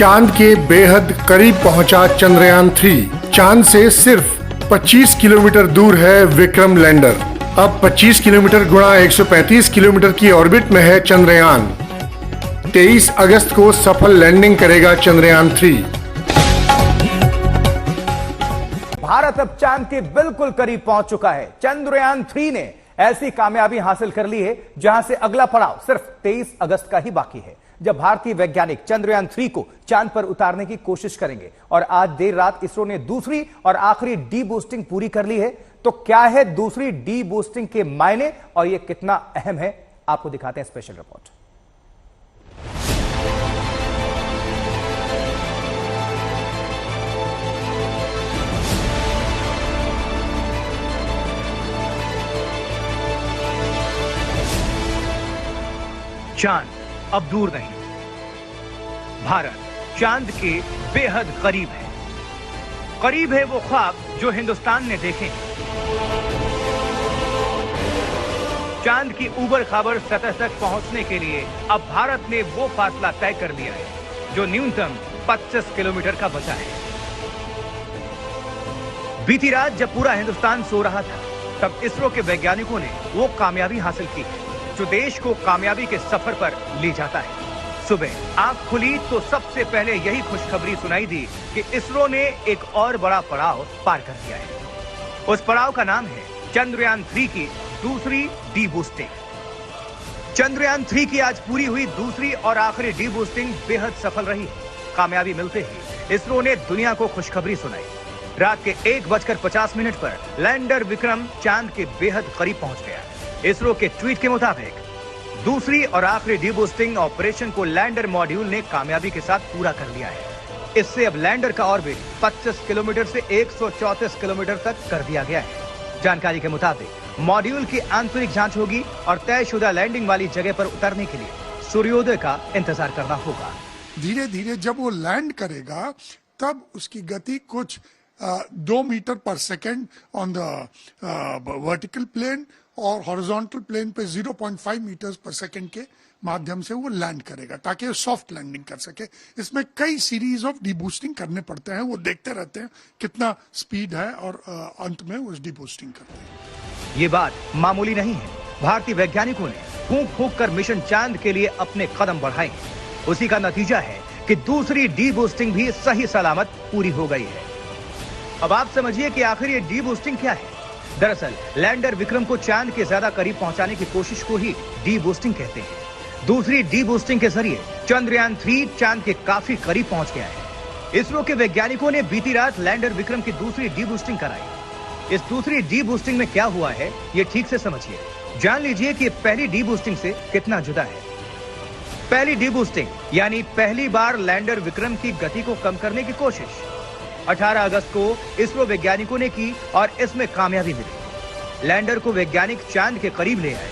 चांद के बेहद करीब पहुंचा चंद्रयान-3। चांद से सिर्फ 25 किलोमीटर दूर है विक्रम लैंडर। अब 25 किलोमीटर गुणा 135 किलोमीटर की ऑर्बिट में है चंद्रयान। 23 अगस्त को सफल लैंडिंग करेगा चंद्रयान-3। भारत अब चांद के बिल्कुल करीब पहुंच चुका है। चंद्रयान-3 ने ऐसी कामयाबी हासिल कर ली है जहां से अगला पड़ाव सिर्फ 23 अगस्त का ही बाकी है, जब भारतीय वैज्ञानिक चंद्रयान-3 को चांद पर उतारने की कोशिश करेंगे। और आज देर रात इसरो ने दूसरी और आखिरी डी बूस्टिंग पूरी कर ली है। तो क्या है दूसरी डी बूस्टिंग के मायने और यह कितना अहम है, आपको दिखाते हैं स्पेशल रिपोर्ट। चांद अब दूर नहीं, भारत चांद के बेहद करीब है। करीब है वो ख्वाब जो हिंदुस्तान ने देखे हैं। चांद की ऊबड़ खाबड़ सतह तक पहुंचने के लिए अब भारत ने वो फासला तय कर लिया है जो न्यूनतम 25 किलोमीटर का बचा है। बीती रात जब पूरा हिंदुस्तान सो रहा था, तब इसरो के वैज्ञानिकों ने वो कामयाबी हासिल की है जो देश को कामयाबी के सफर पर ले जाता है। सुबह आंख खुली तो सबसे पहले यही खुशखबरी सुनाई दी कि इसरो ने एक और बड़ा पड़ाव पार कर दिया है। उस पड़ाव का नाम है चंद्रयान-3 की दूसरी डी बूस्टिंग। चंद्रयान-3 की आज पूरी हुई दूसरी और आखिरी डी बूस्टिंग बेहद सफल रही है। कामयाबी मिलते ही इसरो ने दुनिया को खुशखबरी सुनाई। रात के 1:50 पर लैंडर विक्रम चांद के बेहद करीब पहुंच गया। इसरो के ट्वीट के मुताबिक दूसरी और आखिरी डी बूस्टिंग ऑपरेशन को लैंडर मॉड्यूल ने कामयाबी के साथ पूरा कर लिया है। इससे अब लैंडर का ऑर्बिट 25 किलोमीटर से 134 किलोमीटर तक कर दिया गया है। जानकारी के मुताबिक मॉड्यूल की आंतरिक जांच होगी और तयशुदा लैंडिंग वाली जगह पर उतरने के लिए सूर्योदय का इंतजार करना होगा। धीरे धीरे जब वो लैंड करेगा तब उसकी गति कुछ 2 metre per second on the vertical plane और हॉरिजॉन्टल प्लेन पे 0.5 मीटर्स पर सेकेंड के माध्यम से वो लैंड करेगा ताकि वो सॉफ्ट लैंडिंग कर सके। इसमें कई सीरीज ऑफ डीबूस्टिंग करने पड़ते हैं, वो देखते रहते हैं कितना स्पीड है और अंत में वो डीबूस्टिंग करते हैं। ये बात मामूली नहीं है। भारतीय वैज्ञानिकों ने फूंक फूंक कर मिशन चांद के लिए अपने कदम बढ़ाए। उसी का नतीजा है कि दूसरी डी बूस्टिंग भी सही सलामत पूरी हो गई है। अब आप समझिए कि आखिर ये डी बूस्टिंग क्या है। दरअसल लैंडर विक्रम को चांद के ज्यादा करीब पहुंचाने की कोशिश को ही डी बूस्टिंग कहते हैं। दूसरी डी बूस्टिंग के जरिए चंद्रयान-3 चांद के काफी करीब पहुंच गया है। इसरो के वैज्ञानिकों ने बीती रात लैंडर विक्रम की दूसरी डी बूस्टिंग कराई। इस दूसरी डी बूस्टिंग में क्या हुआ है, ये ठीक से समझिए। जान लीजिए कि पहली डी बूस्टिंग से कितना जुदा है। पहली डी बूस्टिंग यानी पहली बार लैंडर विक्रम की गति को कम करने की कोशिश 18 अगस्त को इसरो वैज्ञानिकों ने की और इसमें कामयाबी मिली। लैंडर को वैज्ञानिक चांद के करीब ले आए।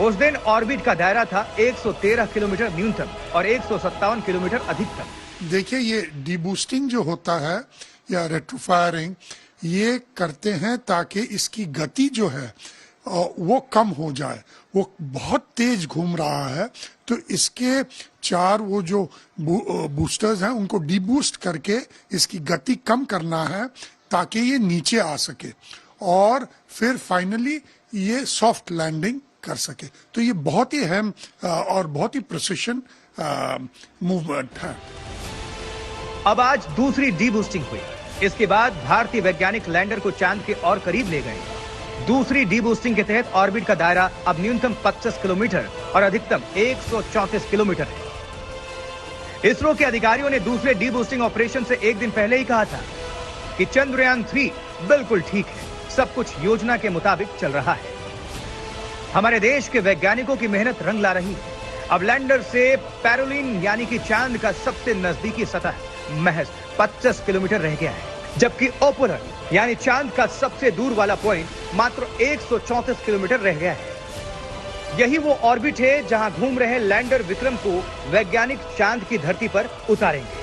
उस दिन ऑर्बिट का दायरा था 113 किलोमीटर न्यूनतम और 157 किलोमीटर अधिकतम। देखिए, ये डीबूस्टिंग जो होता है या रेट्रोफायरिंग, ये करते हैं ताकि इसकी गति जो है वो कम हो जाए। वो बहुत तेज घूम रहा है तो इसके 4 वो जो बूस्टर्स हैं उनको डीबूस्ट करके इसकी गति कम करना है ताकि ये नीचे आ सके और फिर फाइनली ये सॉफ्ट लैंडिंग कर सके। तो ये बहुत ही अहम और बहुत ही प्रिसिशन मूवमेंट है। अब आज दूसरी डी बूस्टिंग हुई। इसके बाद भारतीय वैज्ञानिक लैंडर को चांद के और करीब ले गए। दूसरी डी बूस्टिंग के तहत ऑर्बिट का दायरा अब न्यूनतम 25 किलोमीटर और अधिकतम 134 किलोमीटर है। इसरो के अधिकारियों ने दूसरे डी बूस्टिंग ऑपरेशन से एक दिन पहले ही कहा था कि चंद्रयान-3 बिल्कुल ठीक है, सब कुछ योजना के मुताबिक चल रहा है। हमारे देश के वैज्ञानिकों की मेहनत रंग ला रही है। अब लैंडर से पैरोलिन यानी कि चांद का सबसे नजदीकी सतह महज 25 किलोमीटर रह गया है, जबकि ओपुलर यानी चांद का सबसे दूर वाला पॉइंट मात्र 134 किलोमीटर रह गया है। यही वो ऑर्बिट है जहां घूम रहे लैंडर विक्रम को वैज्ञानिक चांद की धरती पर उतारेंगे।